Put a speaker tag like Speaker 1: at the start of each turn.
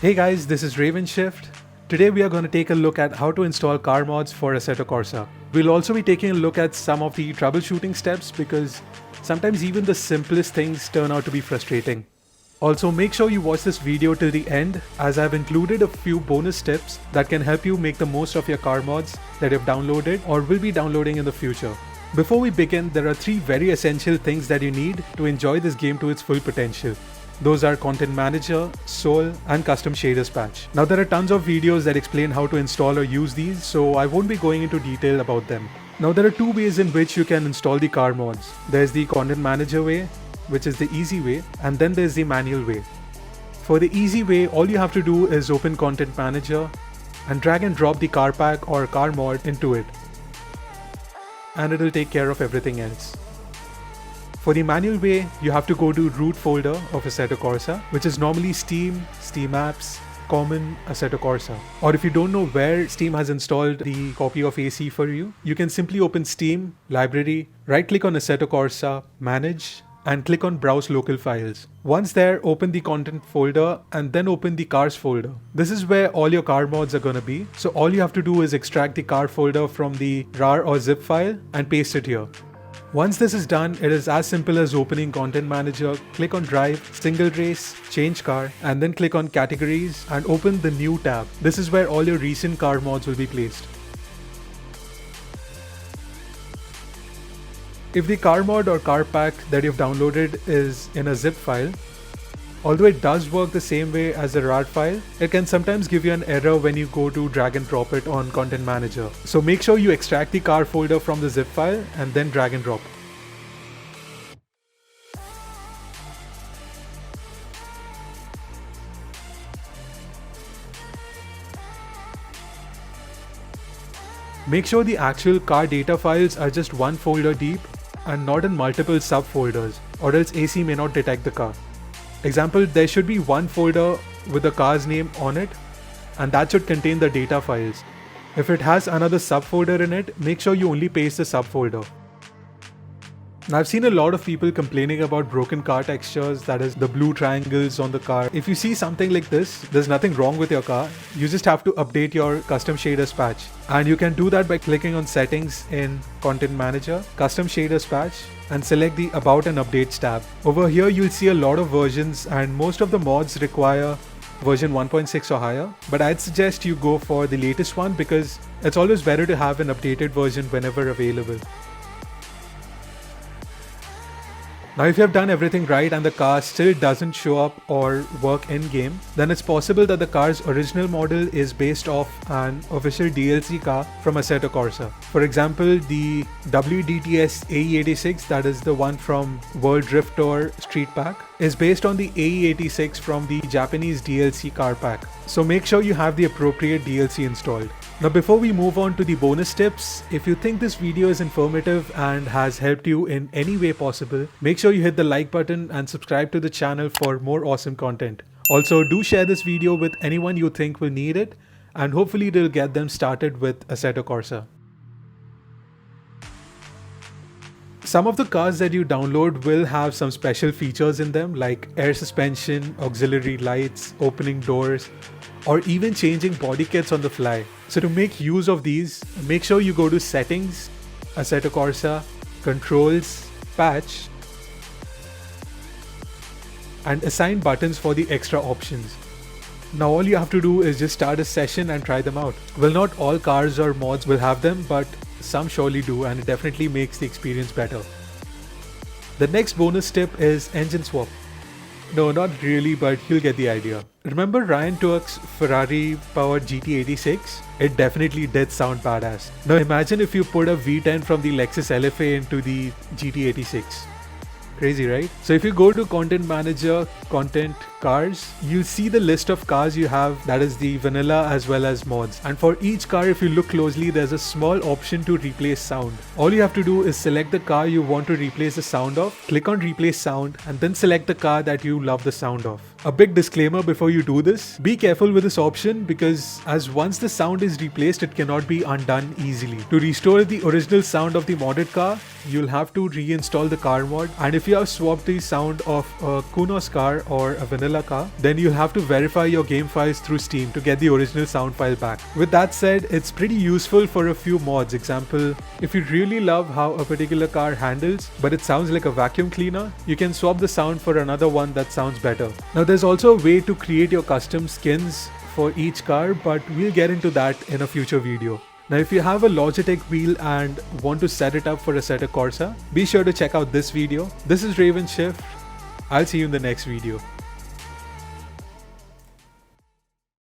Speaker 1: Hey guys, this is Raven Shift. Today we are going to take a look at how to install car mods for Assetto Corsa. We'll also be taking a look at some of the troubleshooting steps because sometimes even the simplest things turn out to be frustrating. Also, make sure you watch this video till the end as I've included a few bonus tips that can help you make the most of your car mods that you've downloaded or will be downloading in the future. Before we begin, there are 3 very essential things that you need to enjoy this game to its full potential. Those are Content Manager, Soul, and Custom Shaders Patch. Now there are tons of videos that explain how to install or use these, so I won't be going into detail about them. Now there are 2 ways in which you can install the car mods. There's the Content Manager way, which is the easy way, and then there's the manual way. For the easy way, all you have to do is open Content Manager and drag and drop the car pack or car mod into it. And it'll take care of everything else. For the manual way, you have to go to root folder of Assetto Corsa, which is normally Steam, Steam Apps, Common, Assetto Corsa. Or if you don't know where Steam has installed the copy of AC for you, you can simply open Steam, Library, right click on Assetto Corsa, Manage, and click on Browse Local Files. Once there, open the content folder and then open the cars folder. This is where all your car mods are gonna be. So all you have to do is extract the car folder from the RAR or zip file and paste it here. Once this is done, it is as simple as opening Content Manager, click on Drive, Single Race, Change Car, and then click on Categories and open the New tab. This is where all your recent car mods will be placed. If the car mod or car pack that you've downloaded is in a zip file, although it does work the same way as a RAR file, it can sometimes give you an error when you go to drag and drop it on Content Manager. So make sure you extract the car folder from the zip file and then drag and drop. Make sure the actual car data files are just one folder deep and not in multiple subfolders, or else AC may not detect the car. Example, there should be one folder with the car's name on it, and that should contain the data files. If it has another subfolder in it, make sure you only paste the subfolder. Now I've seen a lot of people complaining about broken car textures, that is the blue triangles on the car. If you see something like this, there's nothing wrong with your car. You just have to update your custom shaders patch. And you can do that by clicking on Settings in Content Manager, Custom Shaders Patch, and select the About and Updates tab. Over here you'll see a lot of versions and most of the mods require version 1.6 or higher, but I'd suggest you go for the latest one because it's always better to have an updated version whenever available. Now if you have done everything right and the car still doesn't show up or work in-game, then it's possible that the car's original model is based off an official DLC car from Assetto Corsa. For example, the WDTS AE86, that is the one from World Drift Tour Street Pack, is based on the AE86 from the Japanese DLC car pack. So make sure you have the appropriate DLC installed. Now before we move on to the bonus tips, if you think this video is informative and has helped you in any way possible, make sure you hit the like button and subscribe to the channel for more awesome content. Also, do share this video with anyone you think will need it, and hopefully it'll get them started with Assetto Corsa. Some of the cars that you download will have some special features in them like air suspension, auxiliary lights, opening doors, or even changing body kits on the fly. So to make use of these, make sure you go to Settings, Assetto Corsa, Controls, Patch, and assign buttons for the extra options. Now all you have to do is just start a session and try them out. Well, not all cars or mods will have them, but some surely do, and it definitely makes the experience better. The next bonus tip is engine swap. No, not really, but you'll get the idea. Remember Ryan Tuerck's Ferrari powered GT86? It definitely did sound badass. Now imagine if you put a V10 from the Lexus LFA into the GT86. Crazy, right? So if you go to Content Manager, Content, Cars, you'll see the list of cars you have, that is the vanilla as well as mods. And for each car, if you look closely, there's a small option to replace sound. All you have to do is select the car you want to replace the sound of, click on Replace Sound, and then select the car that you love the sound of. A big disclaimer before you do this, be careful with this option because as once the sound is replaced, it cannot be undone easily. To restore the original sound of the modded car, you'll have to reinstall the car mod, and if you have swapped the sound of a Kunos car or a vanilla vanilla car, then you'll have to verify your game files through Steam to get the original sound file back. With that said, it's pretty useful for a few mods. Example, if you really love how a particular car handles, but it sounds like a vacuum cleaner, you can swap the sound for another one that sounds better. Now there's also a way to create your custom skins for each car, but we'll get into that in a future video. Now if you have a Logitech wheel and want to set it up for Assetto Corsa, be sure to check out this video. This is Raven Shift. I'll see you in the next video.